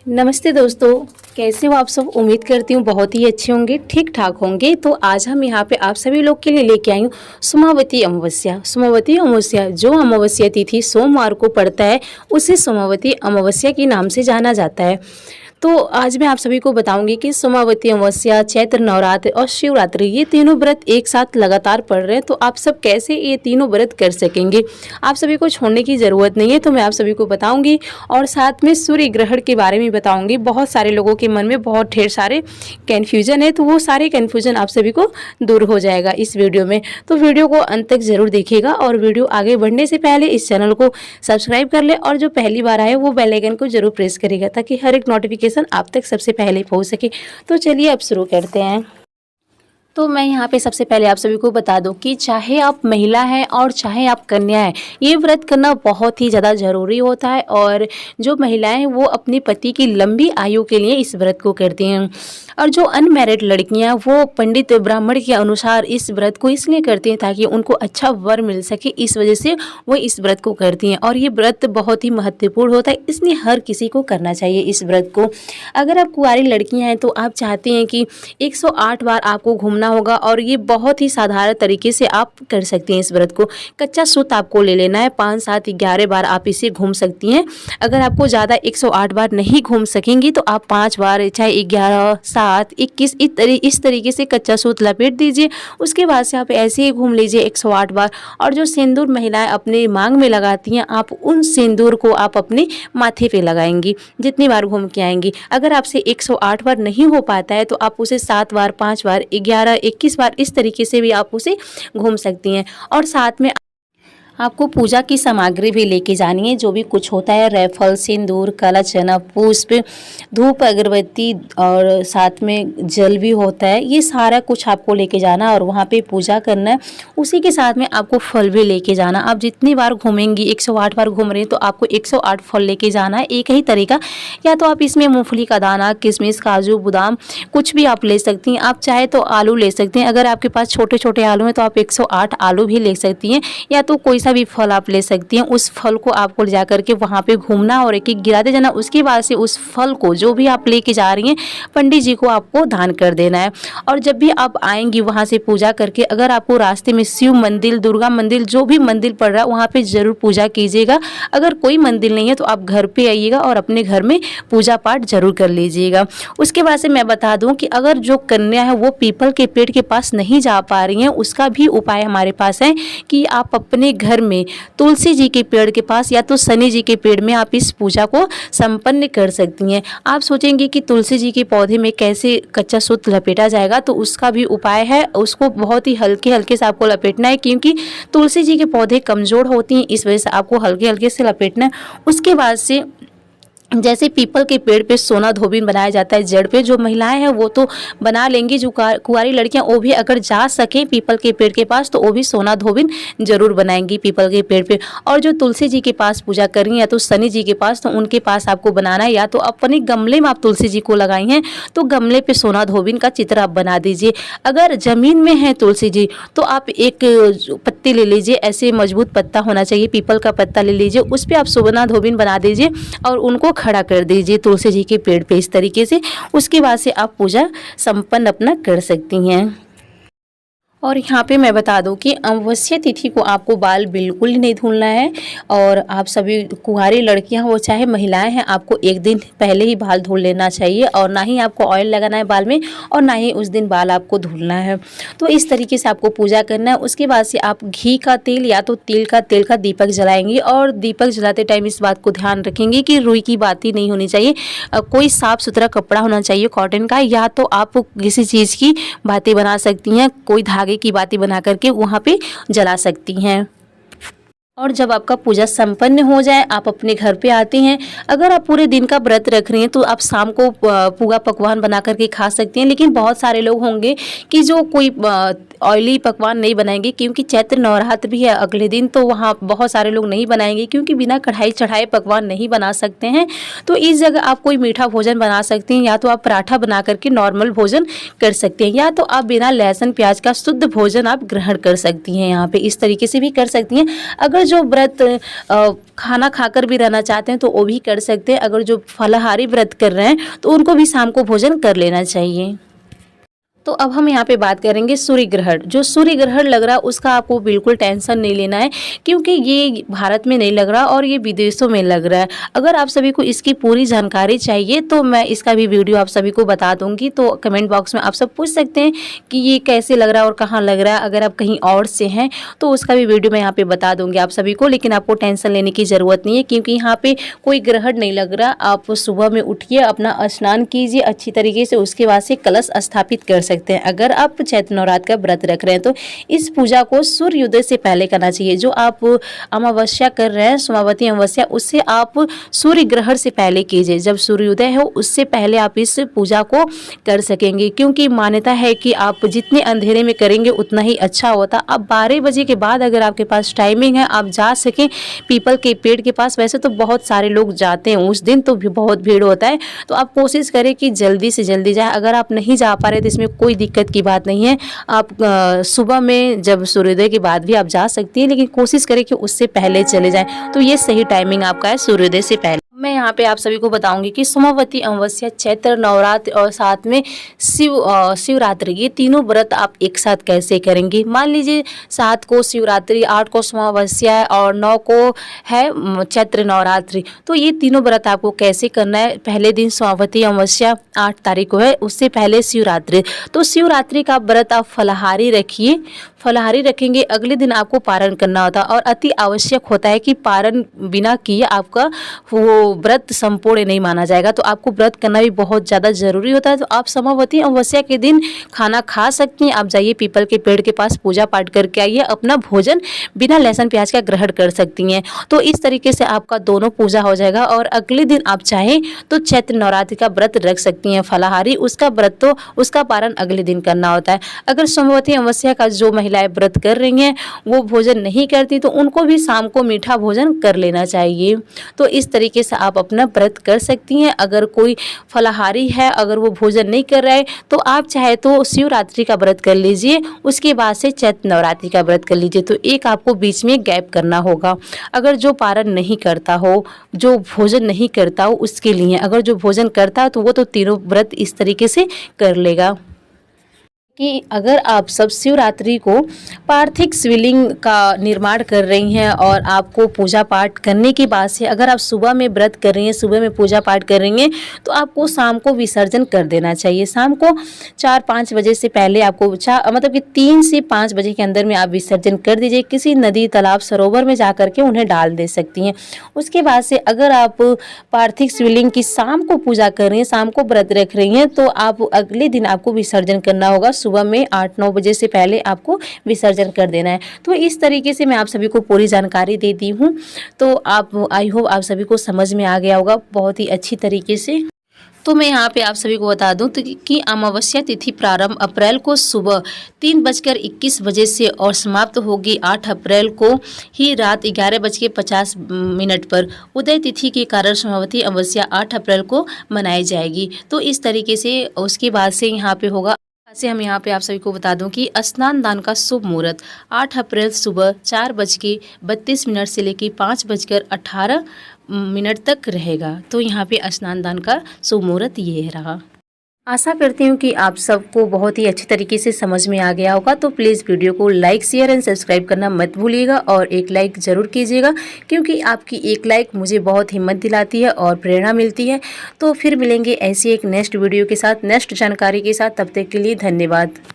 नमस्ते दोस्तों, कैसे हो आप सब। उम्मीद करती हूँ बहुत ही अच्छे होंगे, ठीक ठाक होंगे। तो आज हम यहाँ पे आप सभी लोग के लिए लेके आई हूँ सोमावती अमावस्या। सोमावती अमावस्या जो अमावस्या तिथि सोमवार को पड़ता है उसे सोमावती अमावस्या के नाम से जाना जाता है। तो आज मैं आप सभी को बताऊंगी कि सोमावती अमावस्या, चैत्र नवरात्र और शिवरात्रि ये तीनों व्रत एक साथ लगातार पड़ रहे हैं, तो आप सब कैसे ये तीनों व्रत कर सकेंगे। आप सभी को छोड़ने की ज़रूरत नहीं है, तो मैं आप सभी को बताऊंगी और साथ में सूर्य ग्रहण के बारे में बताऊंगी। बहुत सारे लोगों के मन में बहुत ढेर सारे कन्फ्यूजन है, तो वो सारे कन्फ्यूजन आप सभी को दूर हो जाएगा इस वीडियो में। तो वीडियो को अंत तक ज़रूर देखिएगा और वीडियो आगे बढ़ने से पहले इस चैनल को सब्सक्राइब कर ले और जो पहली बार आए वो बेल आइकन को जरूर प्रेस करेगा ताकि हर एक नोटिफिकेशन आप तक सबसे पहले पहुंच सके। तो चलिए अब शुरू करते हैं। तो मैं यहाँ पे सबसे पहले आप सभी को बता दूं कि चाहे आप महिला हैं और चाहे आप कन्या हैं, ये व्रत करना बहुत ही ज़्यादा ज़रूरी होता है। और जो महिलाएं हैं वो अपने पति की लंबी आयु के लिए इस व्रत को करती हैं, और जो अनमैरिड लड़कियां वो पंडित ब्राह्मण के अनुसार इस व्रत को इसलिए करती हैं ताकि उनको अच्छा वर मिल सके, इस वजह से वो इस व्रत को करती हैं। और ये व्रत बहुत ही महत्वपूर्ण होता है, इसलिए हर किसी को करना चाहिए इस व्रत को। अगर आप कुंवारी लड़कियाँ हैं तो आप चाहती हैं कि 108 बार आपको घूमना होगा, और ये बहुत ही साधारण तरीके से आप कर सकती हैं इस व्रत को। कच्चा सूत आपको ले लेना है, 5, 7, 11 बार आप इसे घूम सकती हैं। अगर आपको ज़्यादा 108 बार नहीं घूम सकेंगी तो आप 5 बार, चाहे 11, 7, 21 इस तरीके से कच्चा सूत लपेट दीजिए। उसके बाद से आप ऐसे ही घूम लीजिए 108 बार। और जो सिंदूर महिलाएं अपने मांग में लगाती हैं, आप उन सिंदूर को आप अपने माथे पे लगाएंगी जितनी बार घूम के आएंगी। अगर आपसे 108 बार नहीं हो पाता है तो आप उसे 7 बार, 5 बार, 11, 21 बार इस तरीके से भी आप उसे घूम सकती हैं। और साथ में आपको पूजा की सामग्री भी लेके जानी है, जो भी कुछ होता है, रैफल, सिंदूर, काला चना, पुष्प, धूप, अगरबत्ती और साथ में जल भी होता है। ये सारा कुछ आपको लेके जाना और वहाँ पे पूजा करना है। उसी के साथ में आपको फल भी लेके जाना। आप जितनी बार घूमेंगी, 108 बार घूम रहे हैं तो आपको 108 फल लेके जाना है। एक ही तरीका, या तो आप इसमें मूंगफली का दाना, किशमिश, काजू, बादाम कुछ भी आप ले सकती हैं। आप चाहे तो आलू ले सकती हैं। अगर आपके पास छोटे छोटे आलू हैं तो आप 108 आलू भी ले सकती हैं, या तो कोई सा भी फल आप ले सकती हैं। उस फल को आपको ले जा करके वहाँ पे घूमना और एक एक गिराते जाना। उसके बाद से उस फल को, जो भी आप लेके जा रही हैं, पंडित जी को आपको दान कर देना है। और जब भी आप आएंगी वहाँ से पूजा करके, अगर आपको रास्ते में शिव मंदिर, दुर्गा मंदिर, जो भी मंदिर पड़ रहा है वहाँ पे जरूर पूजा कीजिएगा। अगर कोई मंदिर नहीं है तो आप घर पे आइएगा और अपने घर में पूजा पाठ जरूर कर लीजिएगा। उसके बाद से मैं बता दूं कि अगर जो कन्या है वो पीपल के पेड़ के पास नहीं जा पा रही हैं, उसका भी उपाय हमारे पास है कि आप अपने घर में तुलसी जी के पेड़ के पास या तो शनि जी के पेड़ में आप इस पूजा को संपन्न कर सकती हैं। आप सोचेंगे कि तुलसी जी के पौधे में कैसे कच्चा सूत लपेटा जाएगा, तो उसका भी उपाय है। उसको बहुत ही हल्के हल्के से आपको लपेटना है, क्योंकि तुलसी जी के पौधे कमज़ोर होती हैं, इस वजह से आपको हल्के हल्के से लपेटना है। उसके बाद से जैसे पीपल के पेड़ पे सोना धोबिन बनाया जाता है जड़ पे, जो महिलाएं हैं वो तो बना लेंगी। जो कुंवारी लड़कियां वो भी अगर जा सकें पीपल के पेड़ के पास तो वो भी सोना धोबिन जरूर बनाएंगी पीपल के पेड़ पे। और जो तुलसी जी के पास पूजा करेंगी या तो शनि जी के पास, तो उनके पास आपको बनाना है, या तो अपने गमले में आप तुलसी जी को लगाई हैं तो गमले पे सोना धोबिन का चित्र आप बना दीजिए। अगर जमीन में है तुलसी जी तो आप एक पत्ती ले लीजिए, ऐसे मजबूत पत्ता होना चाहिए, पीपल का पत्ता ले लीजिए, उस पर आप सोना धोबिन बना दीजिए और उनको खड़ा कर दीजिए तुलसी जी के पेड़ पे इस तरीके से। उसके बाद से आप पूजा संपन्न अपना कर सकती हैं। और यहाँ पे मैं बता दूँ कि अमावस्या तिथि को आपको बाल बिल्कुल ही नहीं धुलना है। और आप सभी कुंवारी लड़कियाँ हो चाहे महिलाएं हैं, आपको एक दिन पहले ही बाल धुल लेना चाहिए, और ना ही आपको ऑयल लगाना है बाल में, और ना ही उस दिन बाल आपको धुलना है। तो इस तरीके से आपको पूजा करना है। उसके बाद से आप घी का तेल या तो तिल का तेल का दीपक जलाएंगे, और दीपक जलाते टाइम इस बात को ध्यान रखेंगे कि रुई की बाती नहीं होनी चाहिए। कोई साफ़ सुथरा कपड़ा होना चाहिए कॉटन का, या तो आप किसी चीज़ की बातें बना सकती हैं, कोई धागे की बातें बना करके वहाँ पे जला सकती हैं। और जब आपका पूजा संपन्न हो जाए, आप अपने घर पे आते हैं। अगर आप पूरे दिन का व्रत रख रही हैं तो आप शाम को पूरा पकवान बना करके खा सकती हैं। लेकिन बहुत सारे लोग होंगे कि जो कोई ऑयली पकवान नहीं बनाएंगे, क्योंकि चैत्र नवरात्र भी है अगले दिन, तो वहाँ बहुत सारे लोग नहीं बनाएंगे, क्योंकि बिना कढ़ाई चढ़ाए पकवान नहीं बना सकते हैं। तो इस जगह आप कोई मीठा भोजन बना सकते हैं, या तो आप पराठा बना करके नॉर्मल भोजन कर सकते हैं, या तो आप बिना लहसुन प्याज का शुद्ध भोजन आप ग्रहण कर सकती हैं। यहाँ पे इस तरीके से भी कर सकती हैं। अगर जो व्रत खाना खाकर भी रहना चाहते हैं तो वो भी कर सकते हैं। अगर जो फलाहारी व्रत कर रहे हैं तो उनको भी शाम को भोजन कर लेना चाहिए। तो अब हम यहाँ पे बात करेंगे सूर्य ग्रहण। जो सूर्य ग्रहण लग रहा है उसका आपको बिल्कुल टेंशन नहीं लेना है, क्योंकि ये भारत में नहीं लग रहा और ये विदेशों में लग रहा है। अगर आप सभी को इसकी पूरी जानकारी चाहिए तो मैं इसका भी वीडियो आप सभी को बता दूंगी, तो कमेंट बॉक्स में आप सब पूछ सकते हैं कि ये कैसे लग रहा है और कहाँ लग रहा है। अगर आप कहीं और से हैं तो उसका भी वीडियो मैं यहाँ पर बता दूँगी आप सभी को, लेकिन आपको टेंशन लेने की ज़रूरत नहीं है, क्योंकि यहाँ पर कोई ग्रहण नहीं लग रहा। आप सुबह में उठिए, अपना स्नान कीजिए अच्छी तरीके से, उसके बाद से कलश स्थापित कर सकते हैं। अगर आप चैत्र नवरात्र का व्रत रख रहे हैं तो इस पूजा को सूर्योदय से पहले करना चाहिए। जो आप अमावस्या कर रहे हैं, सोमावती अमावस्या, उससे आप सूर्य ग्रहण से पहले कीजिए। जब सूर्योदय हो उससे पहले आप इस पूजा को कर सकेंगे, क्योंकि मान्यता है कि आप जितने अंधेरे में करेंगे उतना ही अच्छा होता। अब 12 बजे के बाद अगर आपके पास टाइमिंग है, आप जा सकें पीपल के पेड़ के पास। वैसे तो बहुत सारे लोग जाते हैं उस दिन, तो भी बहुत भीड़ होता है, तो आप कोशिश करें कि जल्दी से जल्दी जाए। अगर आप नहीं जा पा रहे तो इसमें कोई दिक्कत की बात नहीं है। आप सुबह में जब सूर्योदय के बाद भी आप जा सकती हैं, लेकिन कोशिश करें कि उससे पहले चले जाएं, तो ये सही टाइमिंग आपका है सूर्योदय से पहले। मैं यहाँ पे आप सभी को बताऊंगी कि सोमावती अमावस्या, चैत्र नवरात्र और साथ में शिवरात्रि, ये तीनों व्रत आप एक साथ कैसे करेंगे। मान लीजिए 7 को शिवरात्रि, 8 को सोमावस्या और 9 को है चैत्र नवरात्रि, तो ये तीनों व्रत आपको कैसे करना है। पहले दिन सोमावती अमावस्या 8 तारीख को है, उससे पहले शिवरात्रि। तो शिवरात्रि का व्रत आप फलाहारी रखिए, फलाहारी रखेंगे, अगले दिन आपको पारण करना होता है और अति आवश्यक होता है कि पारण बिना किए आपका वो व्रत संपूर्ण नहीं माना जाएगा। तो आपको व्रत करना भी बहुत ज़्यादा ज़रूरी होता है। तो आप सोमावती अमावस्या के दिन खाना खा सकती हैं। आप जाइए पीपल के पेड़ के पास, पूजा पाठ करके आइए, अपना भोजन बिना लहसुन प्याज का ग्रहण कर सकती हैं। तो इस तरीके से आपका दोनों पूजा हो जाएगा और अगले दिन आप चाहें तो चैत्र नवरात्रि का व्रत रख सकती हैं फलाहारी। उसका व्रत तो उसका पारण अगले दिन करना होता है। अगर सोमावती अमावस्या का जो महिलाएं व्रत कर रही हैं वो भोजन नहीं करती तो उनको भी शाम को मीठा भोजन कर लेना चाहिए। तो इस तरीके से आप अपना व्रत कर सकती हैं। अगर कोई फलाहारी है, अगर वो भोजन नहीं कर रहा है, तो आप चाहे तो शिवरात्रि का व्रत कर लीजिए, उसके बाद से चैत्र नवरात्रि का व्रत कर लीजिए। तो एक आपको बीच में गैप करना होगा। अगर जो पारण नहीं करता हो, जो भोजन नहीं करता हो, उसके लिए। अगर जो भोजन करता है तो वो तो तीनों व्रत इस तरीके से कर लेगा। कि अगर आप सब शिवरात्रि को पार्थिव शिवलिंग का निर्माण कर रही हैं और आपको पूजा पाठ करने के बाद से अगर आप सुबह में व्रत कर रही हैं, सुबह में पूजा पाठ कर रही हैं, तो आपको शाम को विसर्जन कर देना चाहिए। शाम को 4-5 बजे से पहले आपको मतलब कि 3 से 5 बजे के अंदर में आप विसर्जन कर दीजिए। किसी नदी, तालाब, सरोवर में जा कर के उन्हें डाल दे सकती हैं। उसके बाद से अगर आप पार्थिव शिवलिंग की शाम को पूजा कर रही हैं, शाम को व्रत रख रही हैं, तो आप अगले दिन आपको विसर्जन करना होगा। सुबह में 8-9 बजे से पहले आपको विसर्जन कर देना है। तो इस तरीके से मैं आप सभी को पूरी जानकारी दे दी हूँ। तो आप आई होप आप सभी को समझ में आ गया होगा बहुत ही अच्छी तरीके से। तो मैं यहाँ पे आप सभी को बता दूं तो कि अमावस्या तिथि प्रारंभ अप्रैल को सुबह 3:21 बजे से और समाप्त होगी 8 अप्रैल को ही रात 11:50 पर। उदय तिथि के कारण सोमावती अमावस्या 8 अप्रैल को मनाई जाएगी। तो इस तरीके से उसके बाद से यहाँ पे होगा। से हम यहाँ पे आप सभी को बता दूं कि स्नान दान का शुभ मुहूर्त 8 अप्रैल सुबह 4:32 से लेकर 5:18 तक रहेगा। तो यहाँ पे स्नान दान का शुभ मुहूर्त ये रहा। आशा करती हूँ कि आप सबको बहुत ही अच्छी तरीके से समझ में आ गया होगा। तो प्लीज़ वीडियो को लाइक, शेयर एंड सब्सक्राइब करना मत भूलिएगा और एक लाइक ज़रूर कीजिएगा, क्योंकि आपकी एक लाइक मुझे बहुत हिम्मत दिलाती है और प्रेरणा मिलती है। तो फिर मिलेंगे ऐसी एक नेक्स्ट वीडियो के साथ, नेक्स्ट जानकारी के साथ। तब तक के लिए धन्यवाद।